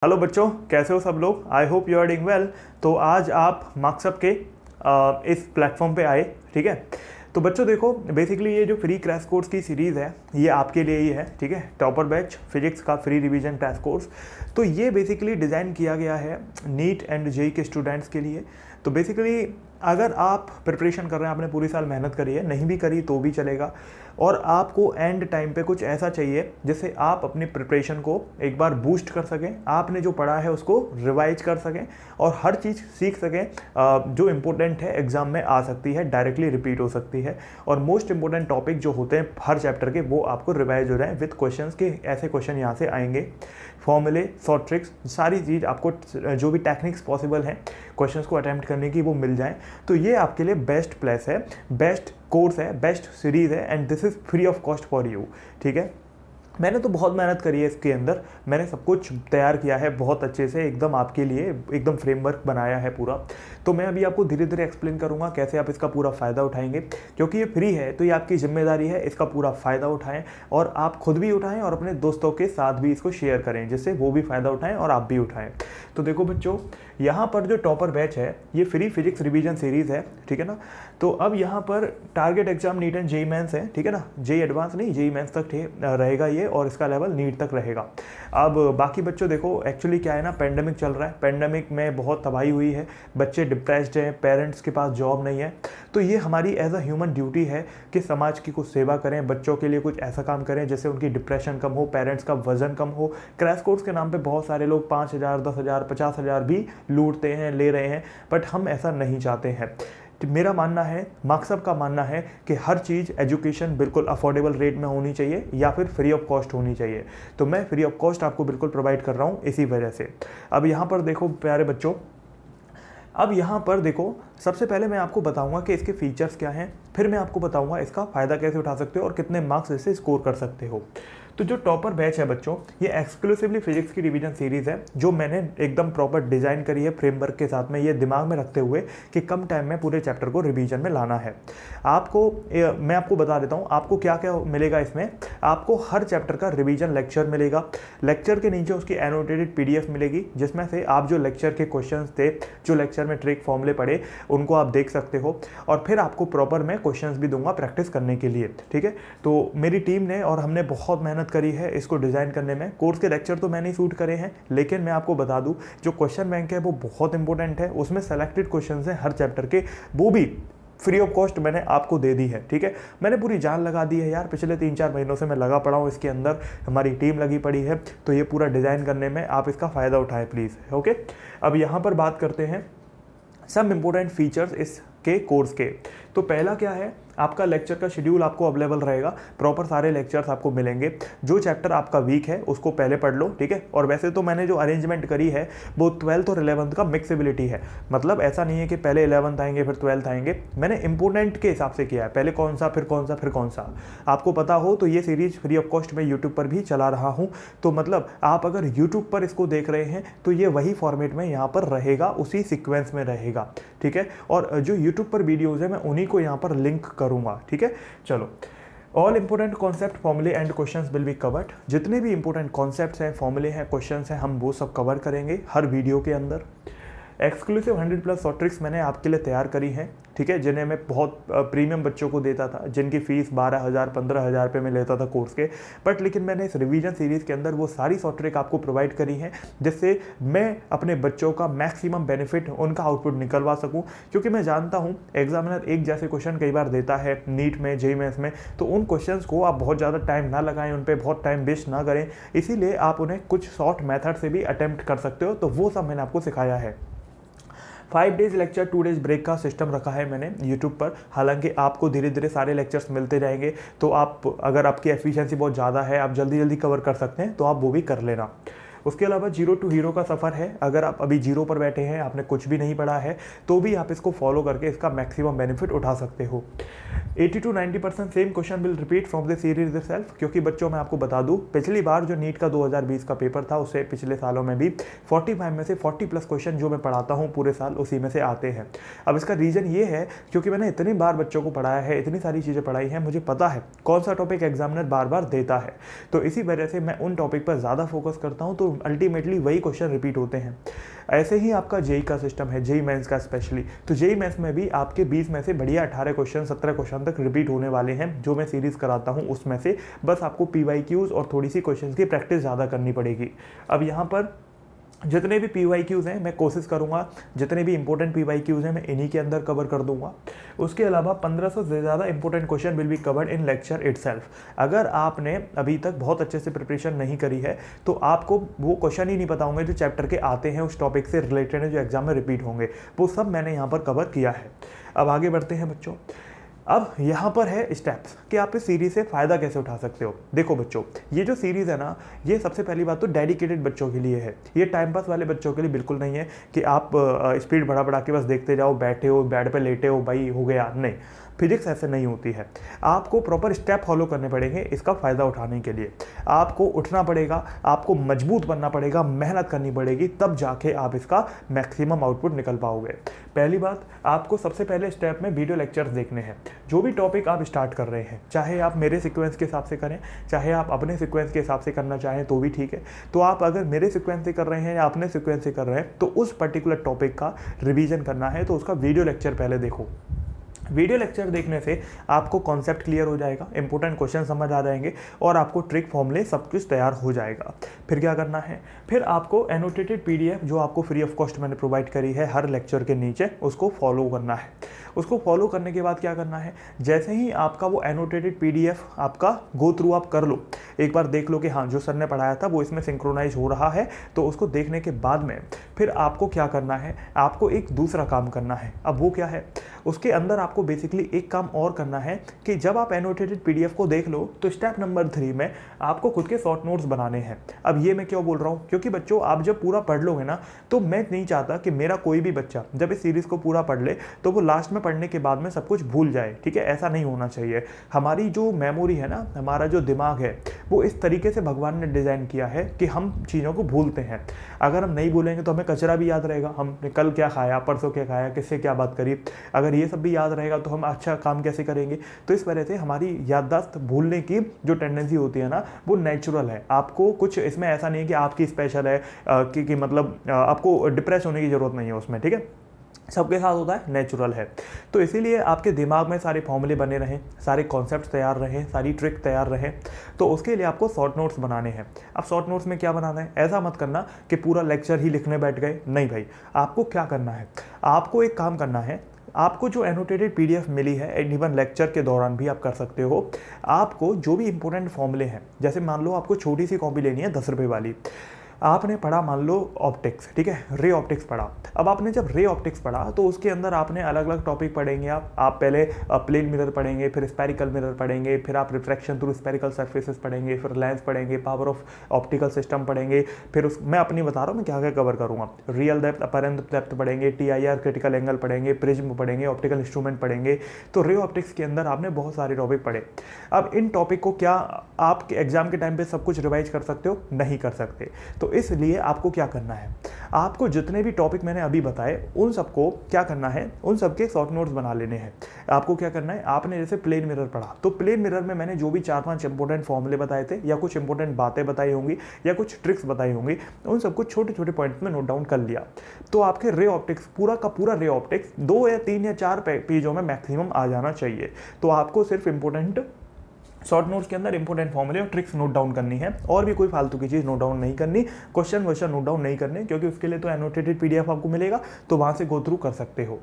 Hello बच्चों, कैसे हो सब लोग। I hope you are doing well. तो आज आप मार्क्सअप के इस प्लेटफॉर्म पे आए, ठीक है। तो बच्चों देखो, बेसिकली ये जो फ्री क्रैश कोर्स की सीरीज़ है ये आपके लिए ही है, ठीक है। टॉपर बैच फिजिक्स का फ्री रिवीजन क्रैश कोर्स। तो ये बेसिकली डिज़ाइन किया गया है नीट एंड जेई के स्टूडेंट्स के लिए। तो बेसिकली अगर आप प्रिपरेशन कर रहे हैं, आपने पूरी साल मेहनत करी है, नहीं भी करी तो भी चलेगा, और आपको एंड टाइम पे कुछ ऐसा चाहिए जिससे आप अपनी प्रिपरेशन को एक बार बूस्ट कर सकें, आपने जो पढ़ा है उसको रिवाइज कर सकें और हर चीज़ सीख सकें जो इम्पोर्टेंट है एग्जाम में आ सकती है, डायरेक्टली रिपीट हो सकती है। और मोस्ट इंपॉर्टेंट टॉपिक जो होते हैं हर चैप्टर के वो आपको रिवाइज हो जाए विद क्वेश्चंस के। ऐसे क्वेश्चन यहाँ से आएंगे, फॉर्मूले, शॉर्ट ट्रिक्स, सारी चीज़ आपको जो भी टेक्निक्स पॉसिबल हैं क्वेश्चंस को अटैम्प्ट करने की वो मिल जाएं। तो ये आपके लिए बेस्ट प्लेस है, बेस्ट कोर्स है, बेस्ट सीरीज़ है, and this is free of cost for you, ठीक है। मैंने तो बहुत मेहनत करी है इसके अंदर, मैंने सब कुछ तैयार किया है बहुत अच्छे से, एकदम आपके लिए एकदम फ्रेमवर्क बनाया है पूरा। तो मैं अभी आपको धीरे धीरे एक्सप्लेन करूंगा कैसे आप इसका पूरा फ़ायदा उठाएंगे, क्योंकि ये फ्री है तो ये आपकी जिम्मेदारी है इसका पूरा फ़ायदा उठाएं, और आप खुद भी उठाएं और अपने दोस्तों के साथ भी इसको शेयर करें जिससे वो भी फ़ायदा उठाएं और आप भी उठाएं। तो देखो बच्चों, यहाँ पर जो टॉपर बैच है ये फ्री फिजिक्स रिवीजन सीरीज़ है, ठीक है ना। तो अब यहाँ पर target exam NEET and JEE mains है, ठीक है ना। जेई एडवांस नहीं, जेई मेंस तक रहेगा ये, और इसका लेवल नीट तक रहेगा। अब बाकी बच्चों देखो, एक्चुअली क्या है ना, पेंडेमिक चल रहा है, पेंडेमिक में बहुत तबाही हुई है, बच्चे डिप्रेस्ड हैं, पेरेंट्स के पास जॉब नहीं है। तो ये हमारी एज अ ह्यूमन ड्यूटी है कि समाज की कुछ सेवा करें, बच्चों के लिए कुछ ऐसा काम करें जिससे उनकी डिप्रेशन कम हो, पेरेंट्स का वजन कम हो। क्रैश कोर्स के नाम पे बहुत सारे लोग 5,000, 10,000, 50,000 भी लूटते हैं, ले रहे हैं, बट हम ऐसा नहीं चाहते हैं। तो मेरा मानना है, मार्क्सअप का मानना है कि हर चीज़ एजुकेशन बिल्कुल अफोर्डेबल रेट में होनी चाहिए या फिर फ्री ऑफ कॉस्ट होनी चाहिए। तो मैं फ्री ऑफ कॉस्ट आपको बिल्कुल प्रोवाइड कर रहा हूँ इसी वजह से। अब यहाँ पर देखो प्यारे बच्चों, अब यहाँ पर देखो, सबसे पहले मैं आपको बताऊंगा कि इसके फीचर्स क्या हैं, फिर मैं आपको बताऊंगा इसका फ़ायदा कैसे उठा सकते हो और कितने मार्क्स इससे स्कोर कर सकते हो। तो जो टॉपर बैच है बच्चों, ये एक्सक्लूसिवली फिजिक्स की रिवीजन सीरीज़ है जो मैंने एकदम प्रॉपर डिज़ाइन करी है फ्रेमवर्क के साथ में, ये दिमाग में रखते हुए कि कम टाइम में पूरे चैप्टर को रिवीजन में लाना है। आपको मैं आपको बता देता हूँ आपको क्या क्या मिलेगा इसमें। आपको हर चैप्टर का रिवीजन लेक्चर मिलेगा, लेक्चर के नीचे उसकी एनोटेटेड PDF मिलेगी जिसमें से आप जो लेक्चर के क्वेश्चन थे, जो लेक्चर में ट्रिक फॉर्मूले पढ़े, उनको आप देख सकते हो। और फिर आपको प्रॉपर मैं क्वेश्चंस भी दूंगा प्रैक्टिस करने के लिए, ठीक है। तो मेरी टीम ने और हमने बहुत मेहनत करी है इसको डिज़ाइन करने में। कोर्स के लेक्चर तो मैंने शूट करे हैं, लेकिन मैं आपको बता दूं जो क्वेश्चन बैंक है वो बहुत इंपॉर्टेंट है, उसमें सेलेक्टेड क्वेश्चंस हैं हर चैप्टर के, वो भी फ्री ऑफ कॉस्ट मैंने आपको दे दी है, ठीक है। मैंने पूरी जान लगा दी है यार, पिछले 3-4 महीनों से मैं लगा पड़ा हूँ इसके अंदर, हमारी टीम लगी पड़ी है। तो ये पूरा डिज़ाइन करने में आप इसका फ़ायदा उठाएं प्लीज़, ओके। अब यहाँ पर बात करते हैं सब इम्पोर्टेंट फीचर्स इसके कोर्स के। तो पहला क्या है, आपका लेक्चर का शेड्यूल आपको अवेलेबल रहेगा, प्रॉपर सारे लेक्चर्स आपको मिलेंगे। जो चैप्टर आपका वीक है उसको पहले पढ़ लो, ठीक है। और वैसे तो मैंने जो अरेंजमेंट करी है वो 12th और 11th का मिक्सिबिलिटी है, मतलब ऐसा नहीं है कि पहले 11th आएंगे फिर 12th आएंगे, मैंने इंपोर्टेंट के हिसाब से किया है, पहले कौन सा फिर कौन सा फिर कौन सा। आपको पता हो तो ये सीरीज फ्री ऑफ कॉस्ट में यूट्यूब पर भी चला रहा हूँ, तो मतलब आप अगर यूट्यूब पर इसको देख रहे हैं तो ये वही फॉर्मेट में यहाँ पर रहेगा, उसी सिक्वेंस में रहेगा, ठीक है। और जो यूट्यूब पर वीडियोज़ है मैं उन्हीं को यहाँ पर लिंक करूँगा, ठीक है। चलो, ऑल इंपोर्टेंट कॉन्सेप्ट, फॉर्मूले and questions will be covered. जितने भी इंपोर्टेंट कॉन्सेप्ट्स हैं, फॉर्मूले हैं, क्वेश्चंस हैं, हम वो सब कवर करेंगे हर वीडियो के अंदर। एक्सक्लूसिव 100+ शॉर्ट ट्रिक्स मैंने आपके लिए तैयार करी हैं, ठीक है, जिन्हें मैं बहुत प्रीमियम बच्चों को देता था, जिनकी फ़ीस 12,000 15,000 रुपये में लेता था कोर्स के, बट लेकिन मैंने इस रिवीजन सीरीज़ के अंदर वो सारी शॉर्ट ट्रिक आपको प्रोवाइड करी हैं जिससे मैं अपने बच्चों का मैक्सिमम बेनिफिट, उनका आउटपुट निकलवा सकूं। क्योंकि मैं जानता हूं एग्जामिनर एक जैसे क्वेश्चन कई बार देता है नीट में, जेई मेंस में, तो उन क्वेश्चंस को आप बहुत ज़्यादा टाइम ना लगाएं, उन पर बहुत टाइम वेस्ट ना करें, इसीलिए आप उन्हें कुछ शॉर्ट मेथड से भी अटैम्प्ट कर सकते हो। तो वो सब मैंने आपको सिखाया है। 5 डेज़ लेक्चर, 2 डेज़ ब्रेक का सिस्टम रखा है मैंने यूट्यूब पर। हालांकि आपको धीरे धीरे सारे लेक्चर्स मिलते जाएंगे, तो आप अगर आपकी एफिशिएंसी बहुत ज़्यादा है, आप जल्दी जल्दी कवर कर सकते हैं, तो आप वो भी कर लेना। उसके अलावा 0 to हीरो का सफ़र है। अगर आप अभी 0 पर बैठे हैं, आपने कुछ भी नहीं पढ़ा है, तो भी आप इसको फॉलो करके इसका मैक्सिमम बेनिफिट उठा सकते हो। 80 to 90% same question will repeat from the series itself, क्योंकि बच्चों मैं आपको बता दूं पिछली बार जो नीट का 2020 का पेपर था उससे पिछले सालों में भी 45 में से 40+ क्वेश्चन जो मैं पढ़ाता हूं पूरे साल उसी में से आते हैं। अब इसका रीज़न ये है क्योंकि मैंने इतनी बार बच्चों को पढ़ाया है, इतनी सारी चीज़ें पढ़ाई हैं, मुझे पता है कौन सा टॉपिक एग्जामिनर बार बार देता है, तो इसी वजह से मैं उन टॉपिक पर ज़्यादा फोकस करता हूँ, तो अल्टीमेटली वही क्वेश्चन रिपीट होते हैं। ऐसे ही आपका जेई का सिस्टम है, जेई मेंस का स्पेशली, तो जेई मेंस में भी आपके 20 में से बढ़िया 18 क्वेश्चन 17 क्वेश्चन तक रिपीट होने वाले हैं जो मैं सीरीज़ कराता हूँ उसमें से। बस आपको PYQs और थोड़ी सी क्वेश्चन की प्रैक्टिस ज़्यादा करनी पड़ेगी। अब यहाँ पर जितने भी PYQs हैं मैं कोशिश करूंगा जितने भी इंपॉर्टेंट PYQs हैं मैं इन्हीं के अंदर कवर कर दूंगा। उसके अलावा 1500 से ज़्यादा important question will be covered in lecture itself. अगर आपने अभी तक बहुत अच्छे से प्रिपरेशन नहीं करी है तो आपको वो क्वेश्चन ही नहीं पता होंगे जो चैप्टर के आते हैं उस टॉपिक से रिलेटेड है, जो एग्जाम में रिपीट होंगे, वो सब मैंने यहाँ पर कवर किया है। अब आगे बढ़ते हैं बच्चों। अब यहाँ पर है स्टेप्स कि आप इस सीरीज़ से फ़ायदा कैसे उठा सकते हो। देखो बच्चों, ये जो सीरीज़ है ना, ये सबसे पहली बात तो डेडिकेटेड बच्चों के लिए है। ये टाइम पास वाले बच्चों के लिए बिल्कुल नहीं है कि आप स्पीड बढ़ा बढ़ा के बस देखते जाओ, बैठे हो बेड पे लेटे हो, भाई हो गया, नहीं। फिजिक्स ऐसे नहीं होती है, आपको प्रॉपर स्टेप फॉलो करने पड़ेंगे इसका फ़ायदा उठाने के लिए। आपको उठना पड़ेगा, आपको मजबूत बनना पड़ेगा, मेहनत करनी पड़ेगी, तब जाके आप इसका मैक्सिमम आउटपुट निकल पाओगे। पहली बात, आपको सबसे पहले स्टेप में वीडियो लेक्चर्स देखने हैं। जो भी टॉपिक आप स्टार्ट कर रहे हैं, चाहे आप मेरे सीक्वेंस के हिसाब से करें, चाहे आप अपने सीक्वेंस के हिसाब से करना चाहें तो भी ठीक है। तो आप अगर मेरे सीक्वेंस से कर रहे हैं या अपने सीक्वेंस से कर रहे हैं तो उस पर्टिकुलर टॉपिक का रिवीजन करना है तो उसका वीडियो लेक्चर पहले देखो। वीडियो लेक्चर देखने से आपको कॉन्सेप्ट क्लियर हो जाएगा, इंपॉर्टेंट क्वेश्चन समझ आ जाएंगे और आपको ट्रिक फॉर्मूले सब कुछ तैयार हो जाएगा। फिर क्या करना है, फिर आपको एनोटेटेड PDF जो आपको फ्री ऑफ कॉस्ट मैंने प्रोवाइड करी है हर लेक्चर के नीचे, उसको फॉलो करना है। उसको फॉलो करने के बाद क्या करना है, जैसे ही आपका वो एनोटेटेड PDF आपका गो थ्रू आप कर लो, एक बार देख लो कि हाँ जो सर ने पढ़ाया था वो इसमें सिंक्रोनाइज हो रहा है, तो उसको देखने के बाद में फिर आपको क्या करना है, आपको एक दूसरा काम करना है। अब वो क्या है, उसके अंदर आपको बेसिकली एक काम और करना है कि जब आप एनोटेटेड PDF को देख लो तो स्टेप नंबर 3 में आपको खुद के शॉर्ट नोट्स बनाने हैं। अब ये मैं क्यों बोल रहा हूँ, क्योंकि बच्चों आप जब पूरा पढ़ लोगे ना, तो मैं नहीं चाहता कि मेरा कोई भी बच्चा जब इस सीरीज़ को पूरा पढ़ ले तो वो लास्ट में पढ़ने के बाद में सब कुछ भूल जाए। ठीक है, ऐसा नहीं होना चाहिए। हमारी जो मेमोरी है ना, हमारा जो दिमाग है, वो इस तरीके से भगवान ने डिज़ाइन किया है कि हम चीज़ों को भूलते हैं। अगर हम नहीं भूलेंगे तो हमें कचरा भी याद रहेगा, हमने कल क्या खाया, परसों क्या खाया, किससे क्या बात करी, अगर ये सब भी याद रहेगा तो हम अच्छा काम कैसे करेंगे। तो इस वजह से हमारी याददाश्त भूलने की जो टेंडेंसी होती है ना, वो नेचुरल है। आपको कुछ इसमें ऐसा नहीं है कि आपकी स्पेशल है कि मतलब आपको डिप्रेस होने की ज़रूरत नहीं है उसमें। ठीक है, सबके साथ होता है, नेचुरल है। तो इसीलिए आपके दिमाग में सारे फॉर्मूले बने रहें, सारे कॉन्सेप्ट्स तैयार रहें, सारी ट्रिक तैयार रहें, तो उसके लिए आपको शॉर्ट नोट्स बनाने हैं। अब शॉर्ट नोट्स में क्या बनाना है, ऐसा मत करना कि पूरा लेक्चर ही लिखने बैठ गए, नहीं भाई। आपको क्या करना है, आपको एक काम करना है, आपको जो एनोटेटेड PDF मिली है, इवन लेक्चर के दौरान भी आप कर सकते हो, आपको जो भी इंपॉर्टेंट फॉर्मूले हैं, जैसे मान लो आपको छोटी सी कॉपी लेनी है 10 रुपये वाली, आपने पढ़ा मान लो ऑप्टिक्स, ठीक है, रे ऑप्टिक्स पढ़ा। अब आपने जब रे ऑप्टिक्स पढ़ा तो उसके अंदर आपने अलग अलग टॉपिक पढ़ेंगे। आप पहले प्लेन मिरर पढ़ेंगे, फिर स्पेरिकल मिरर पढ़ेंगे, फिर आप रिफ्रैक्शन थ्रू स्पेरिकल सर्फेसेस पढ़ेंगे, फिर लेंस पढ़ेंगे, पावर ऑफ ऑप्टिकल सिस्टम पढ़ेंगे, फिर मैं अपनी बता रहा हूँ मैं क्या क्या कवर करूँगा, रियल डेप्थ, अपरेंट डेप्थ पढ़ेंगे, TIR क्रिटिकल एंगल पढ़ेंगे, प्रिज्म पढ़ेंगे, ऑप्टिकल इंस्ट्रूमेंट पढ़ेंगे। तो रे ऑप्टिक्स के अंदर आपने बहुत सारे टॉपिक पढ़े। अब इन टॉपिक को क्या आपके एग्जाम के टाइम पे सब कुछ रिवाइज कर सकते हो, नहीं कर सकते। तो इसलिए आपको क्या करना है, आपको जितने भी टॉपिक मैंने अभी बताए उन सबको क्या करना है, उन सबके शॉर्ट नोट्स बना लेने हैं। आपको क्या करना है, आपने जैसे प्लेन मिरर पढ़ा तो प्लेन मिरर में मैंने जो भी 4-5 इंपॉर्टेंट फॉर्मूले बताए थे या कुछ इंपॉर्टेंट बातें बताई होंगी या कुछ ट्रिक्स बताई होंगी, उन सबको छोटे छोटे पॉइंट में नोट डाउन कर लिया। तो आपके रे ऑप्टिक्स पूरा का पूरा रे ऑप्टिक्स 2 या 3 या 4 पेजों में मैक्सिमम आ जाना चाहिए। तो आपको सिर्फ इंपॉर्टेंट शॉर्ट नोट्स के अंदर इंपॉर्टेंट फॉर्मूले और ट्रिक्स नोट डाउन करनी है, और भी कोई फालतू की चीज़ नोट डाउन नहीं करनी, क्वेश्चन नोट डाउन नहीं करने, क्योंकि उसके लिए तो एनोटेटेड PDF आपको मिलेगा, तो वहाँ से गो थ्रू कर सकते हो।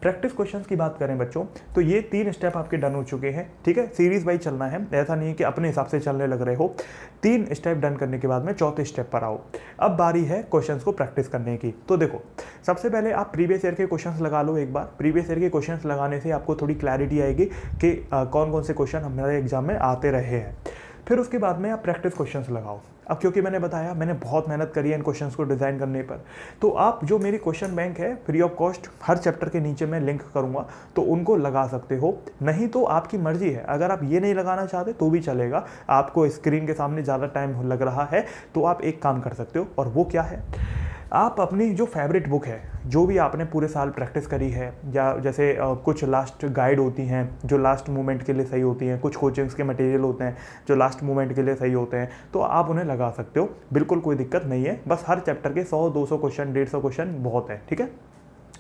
प्रैक्टिस क्वेश्चंस की बात करें बच्चों, तो ये 3 स्टेप आपके डन हो चुके हैं। ठीक है, सीरीज वाइज चलना है, ऐसा नहीं है कि अपने हिसाब से चलने लग रहे हो। 3 स्टेप डन करने के बाद में 4थे स्टेप पर आओ। अब बारी है क्वेश्चंस को प्रैक्टिस करने की। तो देखो, सबसे पहले आप प्रीवियस ईयर के क्वेश्चंस लगा लो एक बार। प्रीवियस ईयर के क्वेश्चंस लगाने से आपको थोड़ी क्लैरिटी आएगी कि कौन कौन से क्वेश्चन हमारे एग्जाम में आते रहे हैं। फिर उसके बाद में आप प्रैक्टिस क्वेश्चंस लगाओ। अब क्योंकि मैंने बताया मैंने बहुत मेहनत करी है इन क्वेश्चंस को डिज़ाइन करने पर, तो आप जो मेरी क्वेश्चन बैंक है free of cost her chapter के नीचे मैं लिंक करूँगा, तो उनको लगा सकते हो। नहीं तो आपकी मर्जी है, अगर आप ये नहीं लगाना चाहते तो भी चलेगा, आपको स्क्रीन के सामने ज़्यादा टाइम लग रहा है तो आप एक काम कर सकते हो, और वो क्या है, आप अपनी जो फेवरेट बुक है, जो भी आपने पूरे साल प्रैक्टिस करी है, या जैसे कुछ लास्ट गाइड होती हैं जो लास्ट मोमेंट के लिए सही होती हैं, कुछ कोचिंग्स के मटेरियल होते हैं जो लास्ट मोमेंट के लिए सही होते हैं, तो आप उन्हें लगा सकते हो, बिल्कुल कोई दिक्कत नहीं है। बस हर चैप्टर के 100-200 क्वेश्चन, 150 क्वेश्चन बहुत है, ठीक है,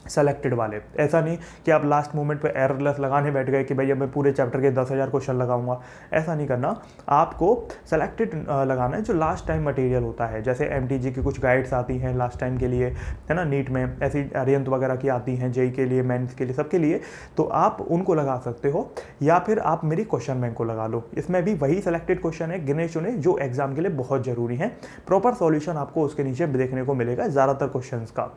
सेलेक्टेड वाले। ऐसा नहीं कि आप लास्ट मोमेंट पे एररलेस लगाने बैठ गए कि भैया मैं पूरे चैप्टर के 10,000 क्वेश्चन लगाऊंगा, ऐसा नहीं करना। आपको सेलेक्टेड लगाना है जो लास्ट टाइम मटेरियल होता है, जैसे MTG की कुछ गाइड्स आती हैं लास्ट टाइम के लिए, है ना, नीट में ऐसी अरिहंत वगैरह की आती हैं, जेई के लिए, मेंस के लिए, सबके लिए, तो आप उनको लगा सकते हो, या फिर आप मेरी क्वेश्चन बैंक को लगा लो। इसमें भी वही सेलेक्टेड क्वेश्चन है गिने चुने जो एग्जाम के लिए बहुत ज़रूरी है, प्रॉपर सॉल्यूशन आपको उसके नीचे देखने को मिलेगा ज़्यादातर क्वेश्चन का।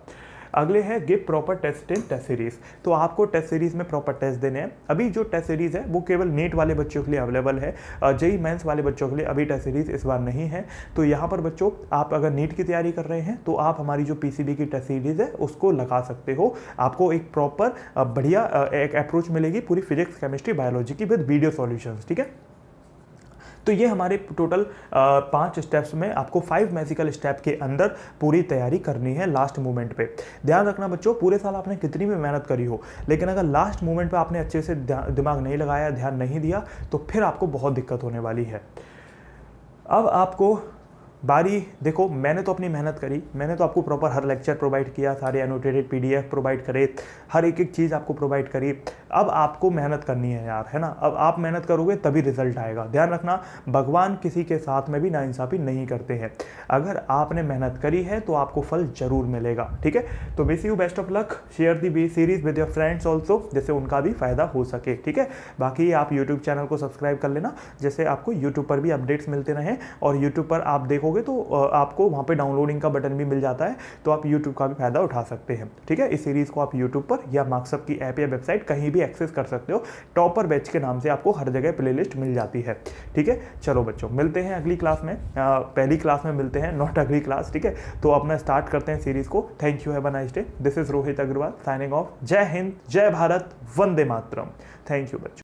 अगले है गिव प्रॉपर टेस्ट इन टेस्ट सीरीज, तो आपको टेस्ट सीरीज में प्रॉपर टेस्ट देने हैं। अभी जो टेस्ट सीरीज है वो केवल नीट वाले बच्चों के लिए अवेलेबल है, जेई मेंस वाले बच्चों के लिए अभी टेस्ट सीरीज इस बार नहीं है। तो यहाँ पर बच्चों आप अगर नीट की तैयारी कर रहे हैं तो आप हमारी जो PCB की टेस्ट सीरीज है उसको लगा सकते हो, आपको एक प्रॉपर बढ़िया एक अप्रोच मिलेगी पूरी फिजिक्स, केमिस्ट्री, बायोलॉजी की विद वीडियो सॉल्यूशंस, ठीक है। तो ये हमारे टोटल 5 स्टेप्स में आपको 5 मैजिकल स्टेप के अंदर पूरी तैयारी करनी है लास्ट मोमेंट पे। ध्यान रखना बच्चों, पूरे साल आपने कितनी भी मेहनत करी हो, लेकिन अगर लास्ट मोमेंट पे आपने अच्छे से दिमाग नहीं लगाया, ध्यान नहीं दिया, तो फिर आपको बहुत दिक्कत होने वाली है। अब आपको बारी, देखो मैंने तो अपनी मेहनत करी, मैंने तो आपको प्रॉपर हर लेक्चर प्रोवाइड किया, सारे एनोटेटेड PDF प्रोवाइड करे, हर एक चीज़ आपको प्रोवाइड करी। अब आपको मेहनत करनी है यार, है ना, अब आप मेहनत करोगे तभी रिजल्ट आएगा। ध्यान रखना, भगवान किसी के साथ में भी नाइंसाफ़ी नहीं करते हैं, अगर आपने मेहनत करी है तो आपको फल जरूर मिलेगा, ठीक है। तो wish you best of luck, share the series with your friends also, जिससे उनका भी फायदा हो सके, ठीक है। बाकी आप यूट्यूब चैनल को सब्सक्राइब कर लेना, जैसे आपको यूट्यूब पर भी अपडेट्स मिलते रहें, और यूट्यूब पर आप देखो तो आपको वहाँ पे डाउनलोडिंग का बटन भी मिल जाता है, तो आप YouTube का भी फायदा उठा सकते हैं, ठीक है। इस सीरीज़ को आप YouTube पर या मार्क्सअप की ऐप या वेबसाइट कहीं भी एक्सेस कर सकते हो, टॉपर बैच के नाम से आपको हर जगह प्लेलिस्ट मिल जाती है, ठीक है। चलो बच्चों, मिलते हैं अगली क्लास में, पहली क्लास में मिलते हैं, नॉट अगली क्लास, ठीक है। तो अपना स्टार्ट करते हैं सीरीज़ को। Thank you, have a nice day. This is Rohit Agarwal signing off. जय हिंद, जय भारत, वंदे मातरम। थैंक यू बच्चों।